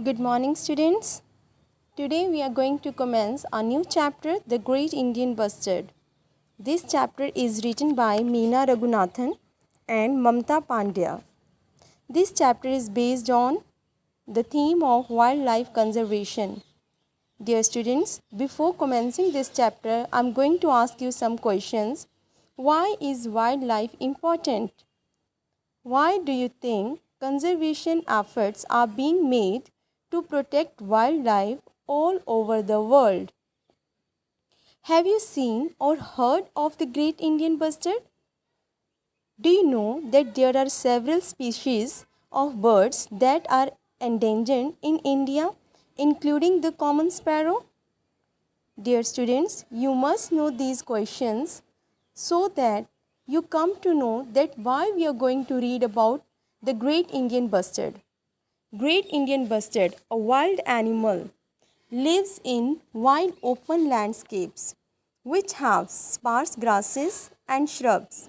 Good morning, students. Today we are going to commence a new chapter, The Great Indian Bustard. This chapter is written by Meena Raghunathan and Mamta Pandya. This chapter is based on the theme of wildlife conservation. Dear students, before commencing this chapter, I am going to ask you some questions. Why is wildlife important? Why do you think conservation efforts are being made to protect wildlife all over the world? Have you seen or heard of the great Indian bustard? Do you know that there are several species of birds that are endangered in India, including the common sparrow? Dear students, you must know these questions so that you come to know that why we are going to read about the great Indian bustard. Great Indian bustard, a wild animal, lives in wide open landscapes which have sparse grasses and shrubs.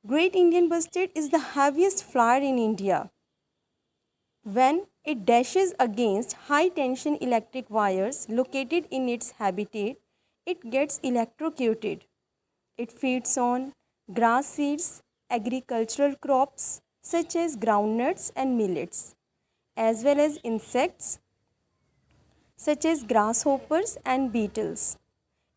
Great Indian bustard is the heaviest flyer in India. When it dashes against high tension electric wires located in its habitat, it gets electrocuted. It feeds on grass seeds, agricultural crops such as groundnuts and millets, as well as insects such as grasshoppers and beetles.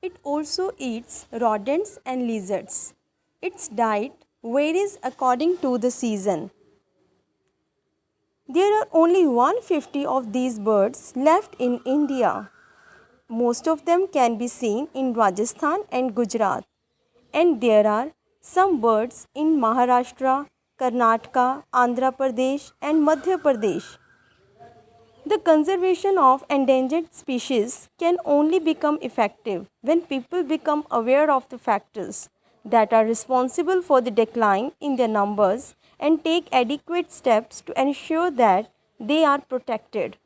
It also eats rodents and lizards. Its diet varies according to the season. There are only 150 of these birds left in India. Most of them can be seen in Rajasthan and Gujarat, and there are some birds in Maharashtra, Karnataka, Andhra Pradesh, and Madhya Pradesh. The conservation of endangered species can only become effective when people become aware of the factors that are responsible for the decline in their numbers and take adequate steps to ensure that they are protected.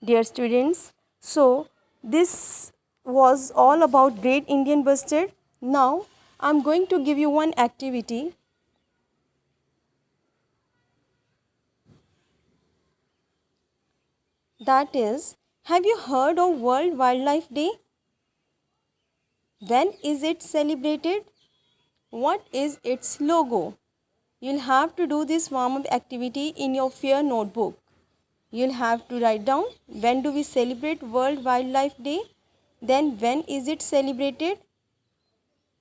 Dear students, so this was all about Great Indian Bustard. Now I am going to give you one activity. That is, have you heard of World Wildlife Day? When is it celebrated? What is its logo? You'll have to do this warm-up activity in your fair notebook. You'll have to write down when do we celebrate World Wildlife Day? Then when is it celebrated?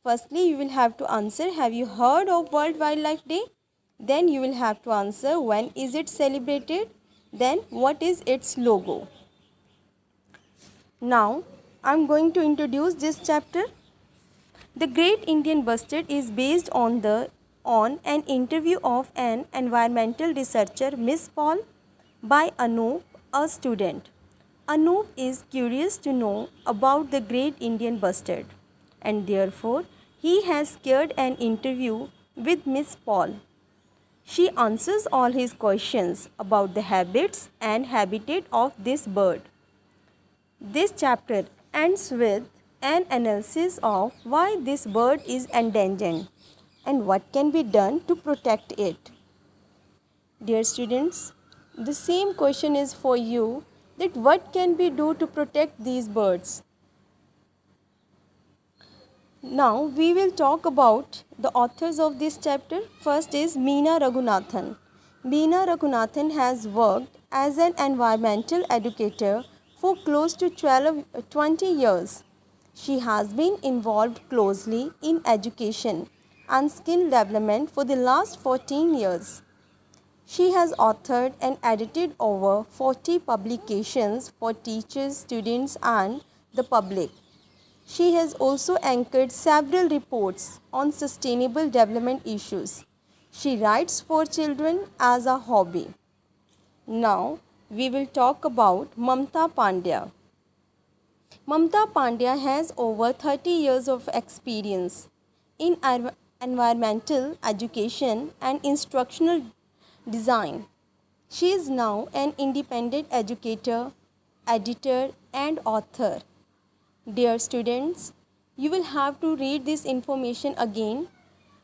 Firstly, you will have to answer, have you heard of World Wildlife Day? Then you will have to answer, when is it celebrated? Then what is its logo? Now, I am going to introduce this chapter. The Great Indian Bustard is based on an interview of an environmental researcher, Miss Paul, by Anup, a student. Anup is curious to know about the Great Indian Bustard, and therefore he has scheduled an interview with Miss Paul. She answers all his questions about the habits and habitat of this bird. This chapter ends with an analysis of why this bird is endangered and what can be done to protect it. Dear students, the same question is for you, that what can we do to protect these birds? Now we will talk about the authors of this chapter. First is Meena Raghunathan. Meena Raghunathan has worked as an environmental educator for close to 20 years. She has been involved closely in education and skill development for the last 14 years. She has authored and edited over 40 publications for teachers, students, and the public. She has also anchored several reports on sustainable development issues. She writes for children as a hobby. Now, we will talk about Mamta Pandya. Mamta Pandya has over 30 years of experience in environmental education and instructional design. She is now an independent educator, editor, and author. Dear students, you will have to read this information again,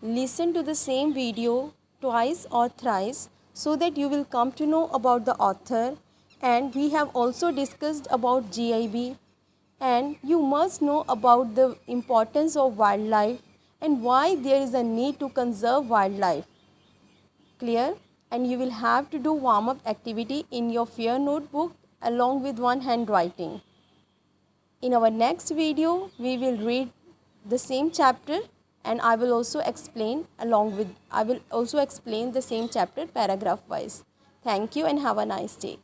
listen to the same video twice or thrice so that you will come to know about the author. And we have also discussed about GIB, and you must know about the importance of wildlife and why there is a need to conserve wildlife. Clear? And you will have to do warm-up activity in your fair notebook along with one handwriting. In our next video, we will read the same chapter, and I will also explain the same chapter paragraph wise. Thank you and have a nice day.